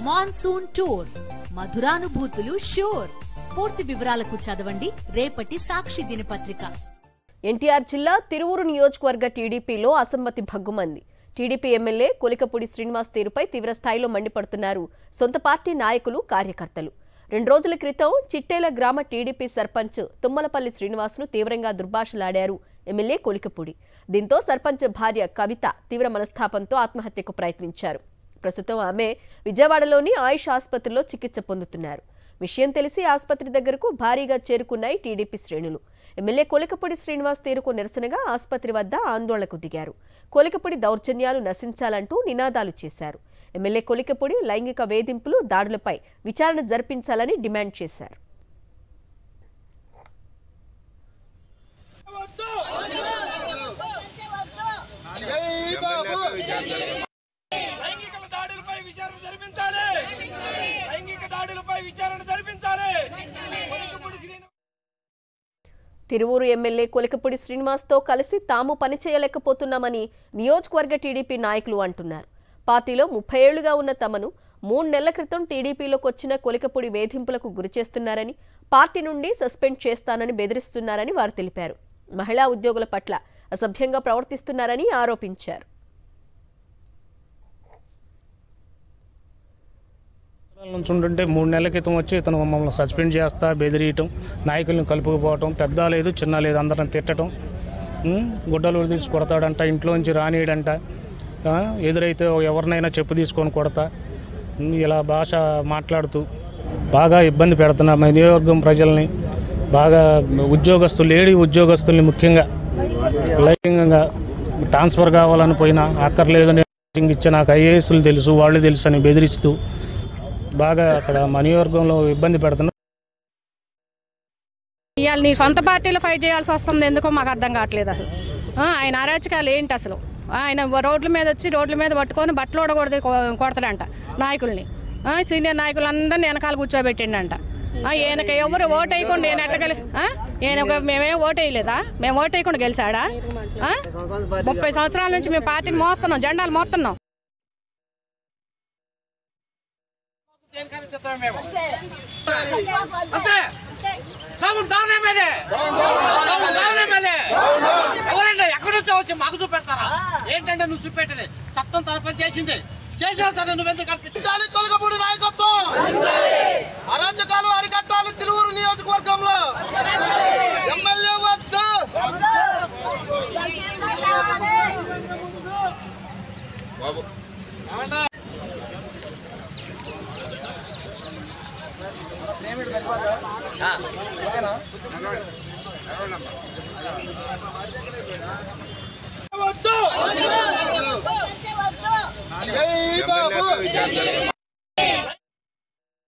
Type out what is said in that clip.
Monsoon tour, మధురానుభూతులు sure. పూర్తి వివరాలకు చదవండి రేపటి సాక్షి దినపత్రిక. ఎన్టీఆర్ జిల్లా తిరువూరు నియోజకవర్గ టీడీపీలో అసమ్మతి భగ్గుమంది. టీడీపీ ఎమ్మెల్యే కొలికపూడి శ్రీనివాస్ తీరుపై తీవ్రస్థాయిలో మండిపడుతున్నారు సొంత పార్టీ నాయకులు, కార్యకర్తలు. 2 రోజుల క్రితం చిట్టేల గ్రామ టీడీపీ సర్పంచ్ తుమ్మలపల్లి శ్రీనివాస్ను తీవ్రంగా దుర్భాషలాడారు ఎమ్మెల్యే కొలికపూడి. దీంతో సర్పంచ్ భార్య కవిత తీవ్ర మనస్తాపంతో ఆత్మహత్యకు ప్రయత్నించారు. ప్రస్తుతం ఆమె విజయవాడలోని ఆయుష్ ఆసుపత్రిలో చికిత్స పొందుతున్నారు. విషయం తెలిసి ఆసుపత్రి దగ్గరకు భారీగా చేరుకున్నాయి టీడీపీ శ్రేణులు. ఎమ్మెల్యే కొలికపూడి శ్రీనివాస్ తీరుకు నిరసనగా ఆసుపత్రి వద్ద ఆందోళనకు దిగారు. కొలికపూడి దౌర్జన్యాలు నశించాలంటూ నినాదాలు చేశారు. ఎమ్మెల్యే కొలికపూడి లైంగిక వేధింపులు, దాడులపై విచారణ జరిపించాలని డిమాండ్ చేశారు. తిరువూరు ఎమ్మెల్యే కొలికపూడి శ్రీనివాస్తో కలిసి తాము పనిచేయలేకపోతున్నామని నియోజకవర్గ టీడీపీ నాయకులు అంటున్నారు. పార్టీలో 30 ఏళ్లుగా ఉన్న తమను 3 నెలల క్రితం టీడీపీలోకి వచ్చిన కొలికపూడి వేధింపులకు గురిచేస్తున్నారని, పార్టీ నుండి సస్పెండ్ చేస్తానని బెదిరిస్తున్నారని వారు తెలిపారు. మహిళా ఉద్యోగుల పట్ల అసభ్యంగా ప్రవర్తిస్తున్నారని ఆరోపించారు. నుంచుంటుంటే 3 నెలల క్రితం వచ్చి ఇతను మమ్మల్ని సస్పెండ్ చేస్తా, బెదిరియటం, నాయకులను కలుపుకుపోవటం, పెద్ద లేదు చిన్న లేదు అందరిని తిట్టడం, గుడ్డలు తీసి కొడతాడంట, ఇంట్లోంచి రానియడంట, ఎదురైతే ఎవరినైనా చెప్పు తీసుకొని కొడతా, ఇలా భాష మాట్లాడుతూ బాగా ఇబ్బంది పెడుతున్నా మా నియోజకవర్గం ప్రజల్ని. బాగా లేడీ ఉద్యోగస్తుల్ని ముఖ్యంగా లైంగికంగా ట్రాన్స్ఫర్ కావాలని పోయినా అక్కర్లేదని ఇచ్చే నాకు ఐఏఎస్లు తెలుసు, వాళ్ళు తెలుసు అని బెదిరిస్తూ బాగా అక్కడ మా నియోజకవర్గంలో ఇబ్బంది పెడుతున్నా. ఇవాళ నీ సొంత పార్టీలో ఫైట్ చేయాల్సి వస్తుంది, ఎందుకో మాకు అర్థం కావట్లేదు. అసలు ఆయన అరాచకాలు ఏంటి? అసలు ఆయన రోడ్ల మీద వచ్చి రోడ్ల మీద పట్టుకొని బట్టలు ఓడకూడదు కొడతాడంట నాయకుల్ని, సీనియర్ నాయకులందరినీ వెనకాల కూర్చోబెట్టిండంట. ఈయనకి ఎవరు ఓటు వేయకుండా నేను ఎట్టగలి మేమేం ఓటు వేయలేదా? మేము ఓటు వేయకుండా గెలిచాడా? 30 సంవత్సరాల నుంచి మేము పార్టీని మోస్తున్నాం, జెండాలు మోస్తున్నాం. ఎవరంటే ఎక్కడి నుంచో వచ్చి మాకు చూపెడతారా? ఏంటంటే నువ్వు చూపెట్టేది చట్టం తరఫున చేసింది చేసినా సరే నువ్వెందుకు కల్పించాలి? కొలికపూడి నాయకత్వం, అరాచకాలు అరికట్టాలి. తిరువూరు నియోజకవర్గంలో ఎమ్మెల్యే వద్దు. వద్దు.